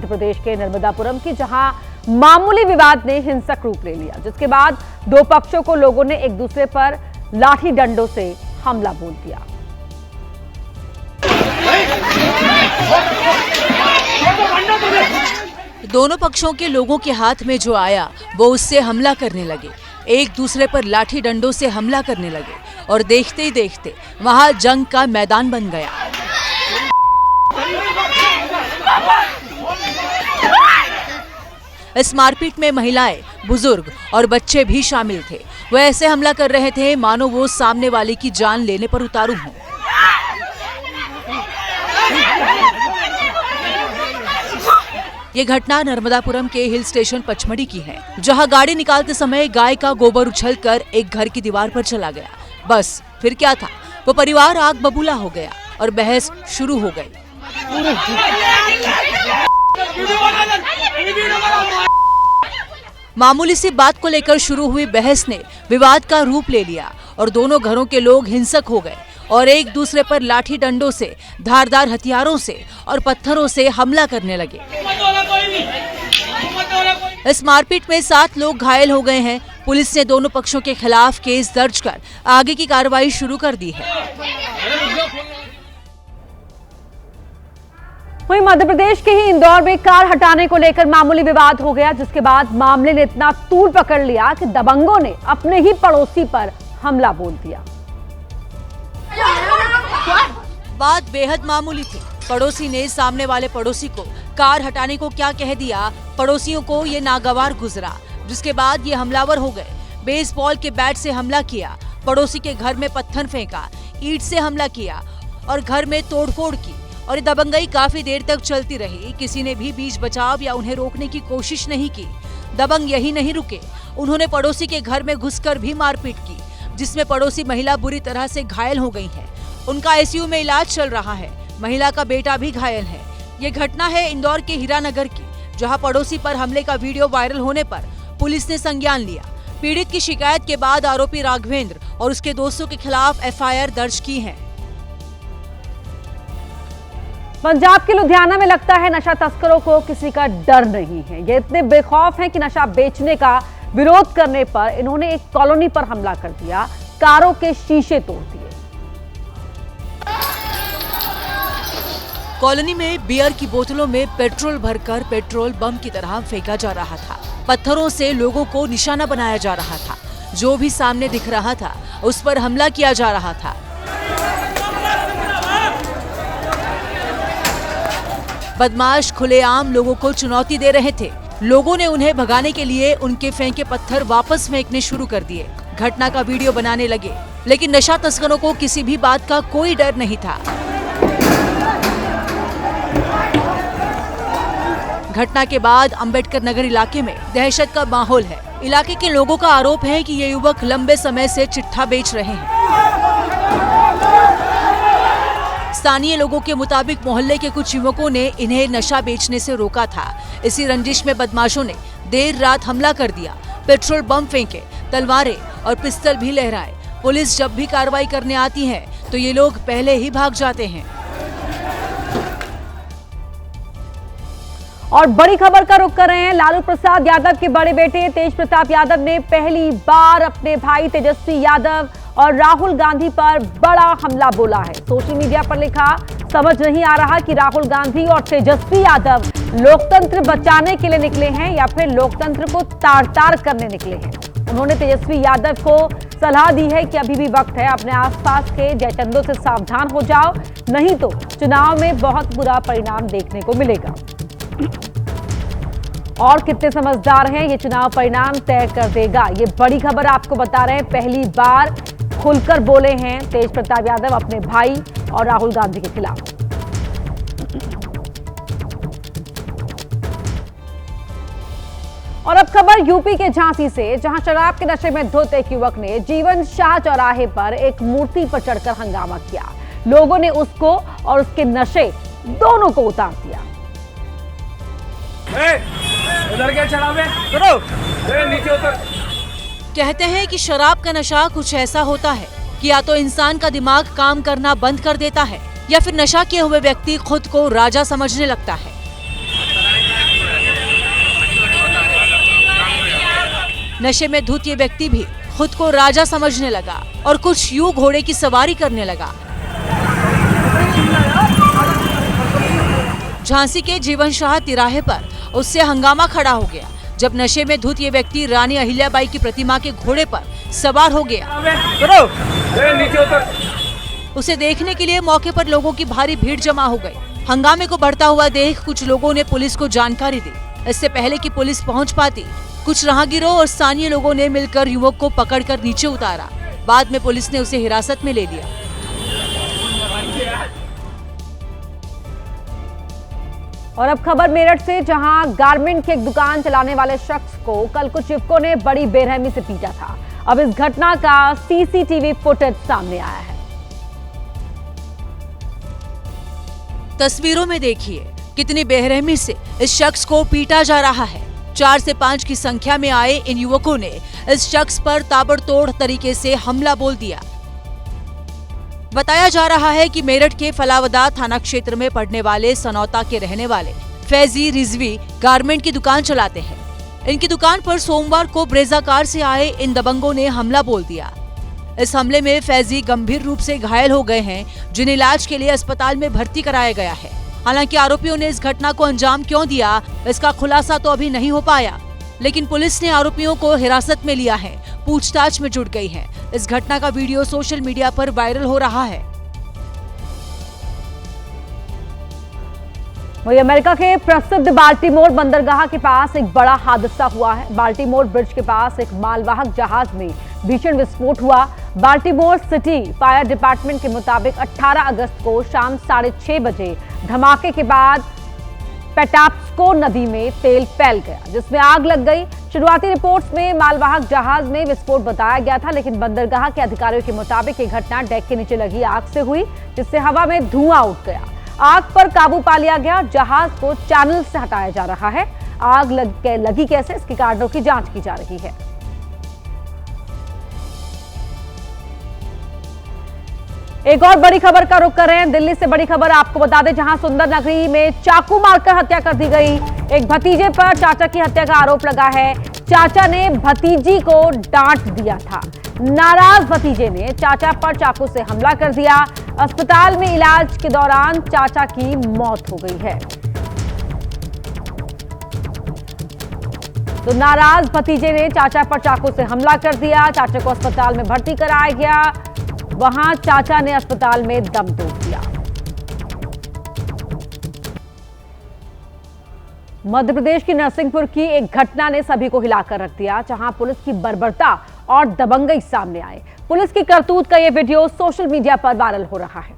मध्य प्रदेश के नर्मदापुरम की, जहां मामूली विवाद ने हिंसक रूप ले लिया, जिसके बाद दो पक्षों को लोगों ने एक दूसरे पर लाठी डंडों से हमला बोल दिया। दोनों पक्षों के लोगों के हाथ में जो आया वो उससे हमला करने लगे, एक दूसरे पर लाठी डंडों से हमला करने लगे और देखते ही देखते वहां जंग का मैदान बन गया। इस मारपीट में महिलाएं, बुजुर्ग और बच्चे भी शामिल थे। वो ऐसे हमला कर रहे थे मानो वो सामने वाले की जान लेने पर उतारू हों। ये घटना नर्मदापुरम के हिल स्टेशन पचमढ़ी की है, जहां गाड़ी निकालते समय गाय का गोबर उछलकर एक घर की दीवार पर चला गया। बस फिर क्या था, वो परिवार आग बबूला हो गया और बहस शुरू हो गई। मामूली सी बात को लेकर शुरू हुई बहस ने विवाद का रूप ले लिया और दोनों घरों के लोग हिंसक हो गए और एक दूसरे पर लाठी डंडों से, धारदार हथियारों से और पत्थरों से हमला करने लगे। इस मारपीट में 7 लोग घायल हो गए हैं। पुलिस ने दोनों पक्षों के खिलाफ केस दर्ज कर आगे की कार्रवाई शुरू कर दी है। वहीं मध्य प्रदेश के ही इंदौर में कार हटाने को लेकर मामूली विवाद हो गया, जिसके बाद मामले ने इतना तूल पकड़ लिया कि दबंगों ने अपने ही पड़ोसी पर हमला बोल दिया। बात बेहद मामूली थी। पड़ोसी ने सामने वाले पड़ोसी को कार हटाने को क्या कह दिया, पड़ोसियों को ये नागवार गुजरा, जिसके बाद ये हमलावर हो गए। बेसबॉल के बैट से हमला किया, पड़ोसी के घर में पत्थर फेंका, ईंट से हमला किया और घर में तोड़फोड़ की और ये दबंगई काफी देर तक चलती रही। किसी ने भी बीच बचाव या उन्हें रोकने की कोशिश नहीं की। दबंग यही नहीं रुके, उन्होंने पड़ोसी के घर में घुसकर भी मारपीट की, जिसमें पड़ोसी महिला बुरी तरह से घायल हो गई है। उनका आईसीयू में इलाज चल रहा है। महिला का बेटा भी घायल है। ये घटना है इंदौर के हीरानगर की, जहां पड़ोसी पर हमले का वीडियो वायरल होने पर पुलिस ने संज्ञान लिया। पीड़ित की शिकायत के बाद आरोपी राघवेंद्र और उसके दोस्तों के खिलाफ एफआईआर दर्ज की है। पंजाब के लुधियाना में लगता है नशा तस्करों को किसी का डर नहीं है। ये इतने बेखौफ हैं कि नशा बेचने का विरोध करने पर इन्होंने एक कॉलोनी पर हमला कर दिया, कारों के शीशे तोड़ दिए। कॉलोनी में बियर की बोतलों में पेट्रोल भरकर पेट्रोल बम की तरह फेंका जा रहा था। पत्थरों से लोगों को निशाना बनाया जा रहा था। जो भी सामने दिख रहा था उस पर हमला किया जा रहा था। बदमाश खुलेआम लोगों को चुनौती दे रहे थे। लोगों ने उन्हें भगाने के लिए उनके फेंके पत्थर वापस फेंकने शुरू कर दिए। घटना का वीडियो बनाने लगे, लेकिन नशा तस्करों को किसी भी बात का कोई डर नहीं था। घटना के बाद अंबेडकर नगर इलाके में दहशत का माहौल है। इलाके के लोगों का आरोप है कि ये युवक लंबे समय से चिट्ठा बेच रहे हैं। स्थानीय लोगों के मुताबिक मोहल्ले के कुछ युवकों ने इन्हें नशा बेचने से रोका था। इसी रंजिश में बदमाशों ने देर रात हमला कर दिया। पेट्रोल बम फेंके, तलवारें और पिस्तौल भी लहराए। पुलिस जब भी कार्रवाई करने आती है तो ये लोग पहले ही भाग जाते हैं। और बड़ी खबर का रुख कर रहे हैं। लालू प्रसाद यादव के बड़े बेटे तेज प्रताप यादव ने पहली बार अपने भाई तेजस्वी यादव और राहुल गांधी पर बड़ा हमला बोला है। सोशल मीडिया पर लिखा, समझ नहीं आ रहा कि राहुल गांधी और तेजस्वी यादव लोकतंत्र बचाने के लिए निकले हैं या फिर लोकतंत्र को तार-तार करने निकले हैं। उन्होंने तेजस्वी यादव को सलाह दी है कि अभी भी वक्त है, अपने आसपास के जयचंदों से सावधान हो जाओ, नहीं तो चुनाव में बहुत बुरा परिणाम देखने को मिलेगा। और कितने समझदार हैं ये चुनाव परिणाम तय कर देगा। ये बड़ी खबर आपको बता रहे हैं। पहली बार खुलकर बोले हैं तेज प्रताप यादव अपने भाई और राहुल गांधी के खिलाफ। और अब खबर यूपी के झांसी से, जहां शराब के नशे में धुत एक युवक ने जीवन शाह चौराहे पर एक मूर्ति पर चढ़कर हंगामा किया। लोगों ने उसको और उसके नशे दोनों को उतार दिया। उधर क्या चढ़ावे? नीचे उतर। कहते हैं कि शराब का नशा कुछ ऐसा होता है कि या तो इंसान का दिमाग काम करना बंद कर देता है या फिर नशा किए हुए व्यक्ति खुद को राजा समझने लगता है। नशे में धुत ये व्यक्ति भी खुद को राजा समझने लगा और कुछ यूं घोड़े की सवारी करने लगा। झांसी के जीवन शाह तिराहे पर उससे हंगामा खड़ा हो गया जब नशे में धुत ये व्यक्ति रानी अहिल्याबाई की प्रतिमा के घोड़े पर सवार हो गया। नीचे उतर। उसे देखने के लिए मौके पर लोगों की भारी भीड़ जमा हो गई। हंगामे को बढ़ता हुआ देख कुछ लोगों ने पुलिस को जानकारी दी। इससे पहले कि पुलिस पहुंच पाती, कुछ राहगीरों और स्थानीय लोगों ने मिलकर युवक को पकड़कर नीचे उतारा। बाद में पुलिस ने उसे हिरासत में ले लिया। और अब खबर मेरठ से, जहां गारमेंट की एक दुकान चलाने वाले शख्स को कल कुछ युवकों ने बड़ी बेरहमी से पीटा था। अब इस घटना का सीसीटीवी फुटेज सामने आया है। तस्वीरों में देखिए कितनी बेरहमी से इस शख्स को पीटा जा रहा है। 4 से 5 की संख्या में आए इन युवकों ने इस शख्स पर ताबड़तोड़ तरीके से हमला बोल दिया। बताया जा रहा है कि मेरठ के फलावदा थाना क्षेत्र में पड़ने वाले सनौता के रहने वाले फैजी रिजवी गारमेंट की दुकान चलाते हैं। इनकी दुकान पर सोमवार को ब्रेजा कार से आए इन दबंगों ने हमला बोल दिया। इस हमले में फैजी गंभीर रूप से घायल हो गए हैं, जिन्हें इलाज के लिए अस्पताल में भर्ती कराया गया है। हालांकि आरोपियों ने इस घटना को अंजाम क्यों दिया, इसका खुलासा तो अभी नहीं हो पाया, लेकिन पुलिस ने आरोपियों को हिरासत में लिया है, पूछताछ में जुट गई है। इस घटना का वीडियो सोशल मीडिया पर वायरल हो रहा है। वही अमेरिका के प्रसिद्ध बाल्टीमोर बंदरगाह के पास एक बड़ा हादसा हुआ है। बाल्टीमोर ब्रिज के पास एक मालवाहक जहाज में भीषण विस्फोट हुआ। बाल्टीमोर सिटी फायर डिपार्टमेंट के मुताबिक 18 अगस्त को शाम 6:30 बजे धमाके के बाद पेटाप्स्को नदी में तेल फैल गया, जिसमें आग लग गई। शुरुआती रिपोर्ट्स में मालवाहक जहाज में विस्फोट बताया गया था, लेकिन बंदरगाह के अधिकारियों के मुताबिक ये घटना डेक के नीचे लगी आग से हुई, जिससे हवा में धुआं उठ गया। आग पर काबू पा लिया गया। जहाज को चैनल से हटाया जा रहा है। आग लगी कैसे, इसके कारणों की जांच की जा रही है। एक और बड़ी खबर का रुख कर रहे हैं। दिल्ली से बड़ी खबर आपको बता दें, जहां सुंदर नगरी में चाकू मारकर हत्या कर दी गई। एक भतीजे पर चाचा की हत्या का आरोप लगा है। चाचा ने भतीजी को डांट दिया था। नाराज भतीजे ने चाचा पर चाकू से हमला कर दिया। अस्पताल में इलाज के दौरान चाचा की मौत हो गई है। तो नाराज भतीजे ने चाचा पर चाकू से हमला कर दिया। चाचा को अस्पताल में भर्ती कराया गया। वहां चाचा ने अस्पताल में दम तोड़ दिया। मध्य प्रदेश की नरसिंहपुर की एक घटना ने सभी को हिलाकर रख दिया, जहां पुलिस की बर्बरता और दबंगई सामने आए। पुलिस की करतूत का यह वीडियो सोशल मीडिया पर वायरल हो रहा है।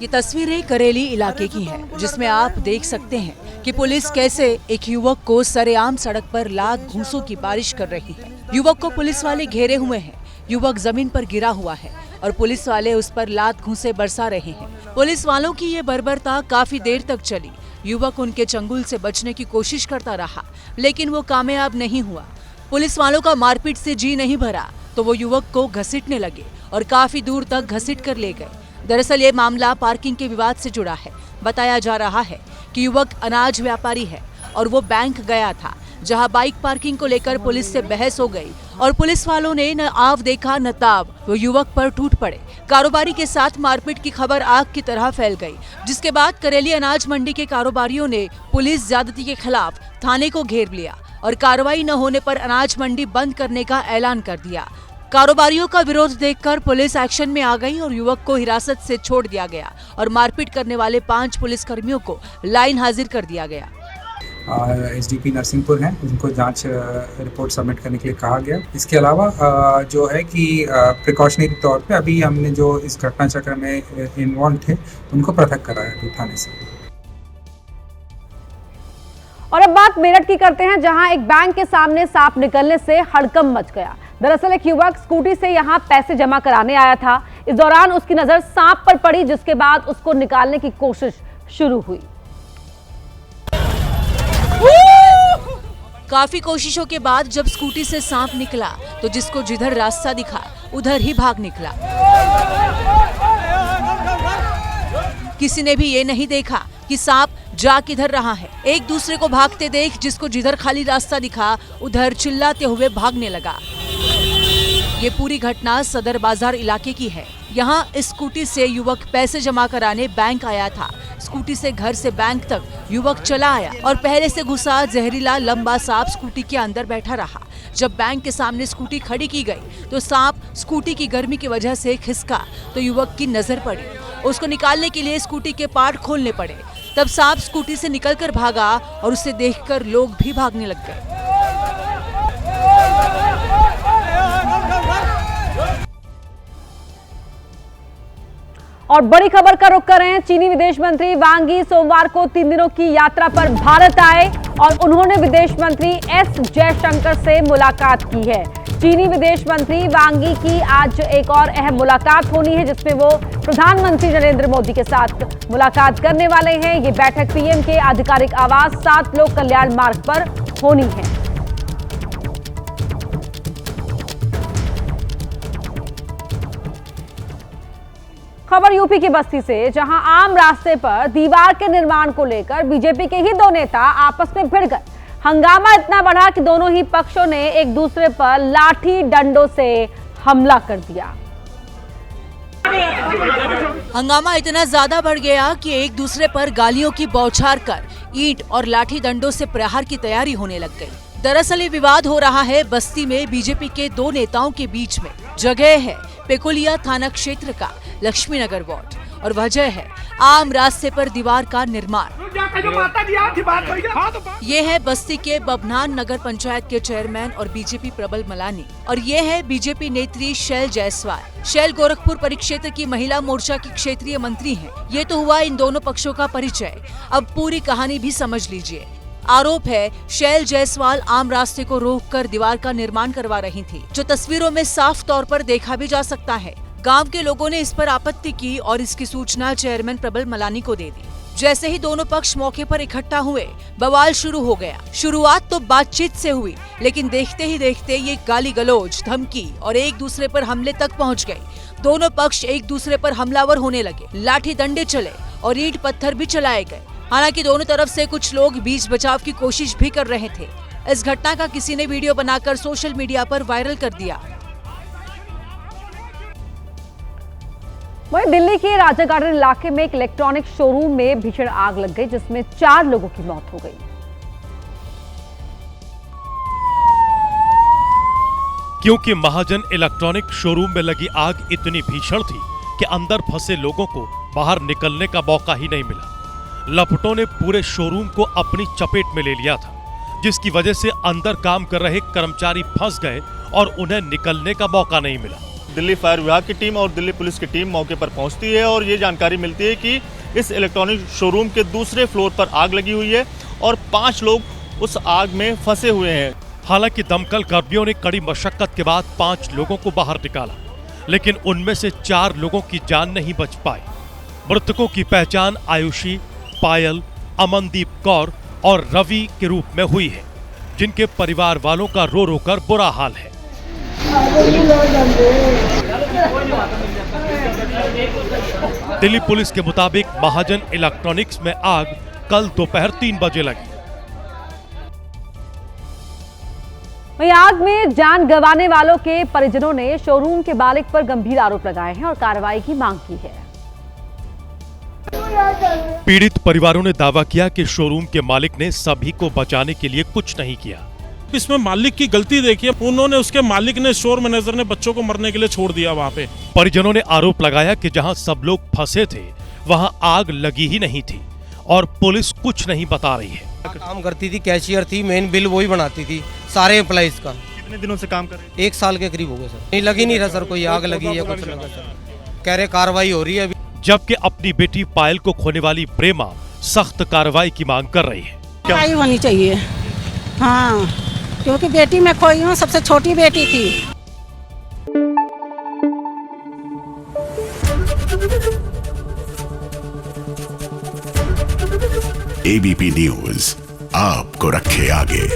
ये तस्वीरें करेली इलाके की हैं, जिसमें आप देख सकते हैं कि पुलिस कैसे एक युवक को सरेआम सड़क पर लात घूंसों की बारिश कर रही है। युवक को पुलिस वाले घेरे हुए हैं। युवक जमीन पर गिरा हुआ है और पुलिस वाले उस पर लात घूंसे बरसा रहे हैं। पुलिस वालों की ये बर्बरता काफी देर तक चली। युवक उनके चंगुल से बचने की कोशिश करता रहा, लेकिन वो कामयाब नहीं हुआ। पुलिस वालों का मारपीट से जी नहीं भरा तो वो युवक को घसीटने लगे और काफी दूर तक घसीट कर ले गए। दरअसल ये मामला पार्किंग के विवाद से जुड़ा है। बताया जा रहा है कि युवक अनाज व्यापारी है और वो बैंक गया था, जहां बाइक पार्किंग को लेकर पुलिस से बहस हो गई और पुलिस वालों ने न आव देखा न ताब, वो युवक पर टूट पड़े। कारोबारी के साथ मारपीट की खबर आग की तरह फैल गई, जिसके बाद करेली अनाज मंडी के कारोबारियों ने पुलिस ज्यादती के खिलाफ थाने को घेर लिया और कार्रवाई न होने पर अनाज मंडी बंद करने का ऐलान कर दिया। कारोबारियों का विरोध देखकर पुलिस एक्शन में आ गई और युवक को हिरासत से छोड़ दिया गया और मारपीट करने वाले 5 पुलिसकर्मियों को लाइन हाजिर कर दिया गया। एसडीपी नरसिंहपुर हैं, उनको जांच रिपोर्ट सबमिट करने के लिए कहा गया। इसके अलावा जो है कि प्रिकॉशनरी तौर पे अभी हमने जो इस घटना चक्र में इन्वॉल्व थे उनको पृथक कराया थाने से। और अब बात मेरठ की करते हैं, जहां एक बैंक के सामने सांप निकलने से हड़कंप मच गया। दरअसल एक युवक स्कूटी से यहां पैसे जमा कराने आया था। इस दौरान उसकी नजर सांप पर पड़ी, जिसके बाद उसको निकालने की कोशिश शुरू हुई। काफी कोशिशों के बाद जब स्कूटी से सांप निकला तो जिसको जिधर रास्ता दिखा उधर ही भाग निकला। किसी ने भी ये नहीं देखा कि सांप जा किधर रहा है। एक दूसरे को भागते देख जिसको जिधर खाली रास्ता दिखा उधर चिल्लाते हुए भागने लगा। ये पूरी घटना सदर बाजार इलाके की है। यहाँ स्कूटी से युवक पैसे जमा कराने बैंक आया था। स्कूटी से घर से बैंक तक युवक चला आया और पहले से घुसा जहरीला लंबा सांप स्कूटी के अंदर बैठा रहा। जब बैंक के सामने स्कूटी खड़ी की गई तो सांप स्कूटी की गर्मी की वजह से खिसका तो युवक की नजर पड़ी। उसको निकालने के लिए स्कूटी के पार्ट खोलने पड़े। तब सांप स्कूटी से निकलकर भागा और उसे देखकर लोग भी भागने लग गए। और बड़ी खबर का रुख कर रहे हैं। चीनी विदेश मंत्री वांग यी सोमवार को 3 दिनों की यात्रा पर भारत आए और उन्होंने विदेश मंत्री एस जयशंकर से मुलाकात की है। चीनी विदेश मंत्री वांग यी की आज एक और अहम मुलाकात होनी है, जिसमें वो प्रधानमंत्री नरेंद्र मोदी के साथ मुलाकात करने वाले हैं। ये बैठक पीएम के आधिकारिक आवास 7 लोक कल्याण मार्ग पर होनी है। खबर यूपी की बस्ती से, जहां आम रास्ते पर दीवार के निर्माण को लेकर बीजेपी के ही 2 नेता आपस में भिड़ गए। हंगामा इतना बढ़ा कि दोनों ही पक्षों ने एक दूसरे पर लाठी डंडों से हमला कर दिया। हंगामा इतना ज्यादा बढ़ गया कि एक दूसरे पर गालियों की बौछार कर ईंट और लाठी डंडों से प्रहार की तैयारी होने लग गई। दरअसल ये विवाद हो रहा है बस्ती में बीजेपी के 2 नेताओं के बीच में। जगह है पेकोलिया थाना क्षेत्र का लक्ष्मीनगर वार्ड और वजह है आम रास्ते पर दीवार का निर्माण। ये है बस्ती के बभनान नगर पंचायत के चेयरमैन और बीजेपी प्रबल मलानी और ये है बीजेपी नेत्री शैल जायसवाल। शैल गोरखपुर परिक्षेत्र की महिला मोर्चा की क्षेत्रीय मंत्री हैं। ये तो हुआ इन दोनों पक्षों का परिचय। अब पूरी कहानी भी समझ लीजिए। आरोप है शैल जायसवाल आम रास्ते को रोककर दीवार का निर्माण करवा रही थी, जो तस्वीरों में साफ तौर पर देखा भी जा सकता है। गांव के लोगों ने इस पर आपत्ति की और इसकी सूचना चेयरमैन प्रबल मलानी को दे दी। जैसे ही दोनों पक्ष मौके पर इकट्ठा हुए, बवाल शुरू हो गया। शुरुआत तो बातचीत से हुई, लेकिन देखते ही देखते ये गाली गलौज, धमकी और एक दूसरे पर हमले तक पहुंच गई। दोनों पक्ष एक दूसरे पर हमलावर होने लगे। लाठी डंडे चले और ईंट पत्थर भी चलाए गए। हालांकि दोनों तरफ से कुछ लोग बीच बचाव की कोशिश भी कर रहे थे। इस घटना का किसी ने वीडियो बनाकर सोशल मीडिया पर वायरल कर दिया। वहीं दिल्ली के राजा गार्डन इलाके में एक इलेक्ट्रॉनिक शोरूम में भीषण आग लग गई, जिसमें 4 लोगों की मौत हो गई। क्योंकि महाजन इलेक्ट्रॉनिक शोरूम में लगी आग इतनी भीषण थी कि अंदर फंसे लोगों को बाहर निकलने का मौका ही नहीं मिला। लपटों ने पूरे शोरूम को अपनी चपेट में ले लिया था, जिसकी वजह से अंदर काम कर रहे कर्मचारी फंस गए और उन्हें निकलने का मौका नहीं मिला। दिल्ली फायर विभाग की टीम और दिल्ली पुलिस की टीम मौके पर पहुंचती है और ये जानकारी मिलती है कि इस इलेक्ट्रॉनिक शोरूम के दूसरे फ्लोर पर आग लगी हुई है और 5 लोग उस आग में फंसे हुए हैं। हालांकि दमकल कर्मियों ने कड़ी मशक्कत के बाद 5 लोगों को बाहर निकाला, लेकिन उनमें से 4 लोगों की जान नहीं बच पाई। मृतकों की पहचान आयुषी, पायल, अमनदीप कौर और रवि के रूप में हुई है, जिनके परिवार वालों का रो रो कर बुरा हाल है। दिल्ली पुलिस के मुताबिक महाजन इलेक्ट्रॉनिक्स में आग कल दोपहर 3 बजे लगी। वहीं आग में जान गंवाने वालों के परिजनों ने शोरूम के मालिक पर गंभीर आरोप लगाए हैं और कार्रवाई की मांग की है। पीड़ित परिवारों ने दावा किया कि शोरूम के मालिक ने सभी को बचाने के लिए कुछ नहीं किया। इसमें मालिक की गलती देखिए, उन्होंने उसके मालिक ने स्टोर मैनेजर ने बच्चों को मरने के लिए छोड़ दिया वहाँ पे। परिजनों ने आरोप लगाया कि जहां सब लोग फंसे थे वहां आग लगी ही नहीं थी और पुलिस कुछ नहीं बता रही है। काम करती थी, कैशियर थी, मेन बिल वही बनाती थी सारे एम्प्लॉइज का। कितने दिनों से काम कर रहे हैं? 1 साल के करीब हो गए सर। नहीं लगी नहीं रहा सर, कोई आग लगी या कुछ लगा सर। कह रहे कार्रवाई हो रही है अभी। जबकि अपनी बेटी पायल को खोने वाली प्रेमा सख्त कार्रवाई की मांग कर रही है। कार्रवाई होनी चाहिए, हाँ, क्योंकि बेटी मैं खोई हूँ, सबसे छोटी बेटी थी। एबीपी न्यूज आपको रखे आगे।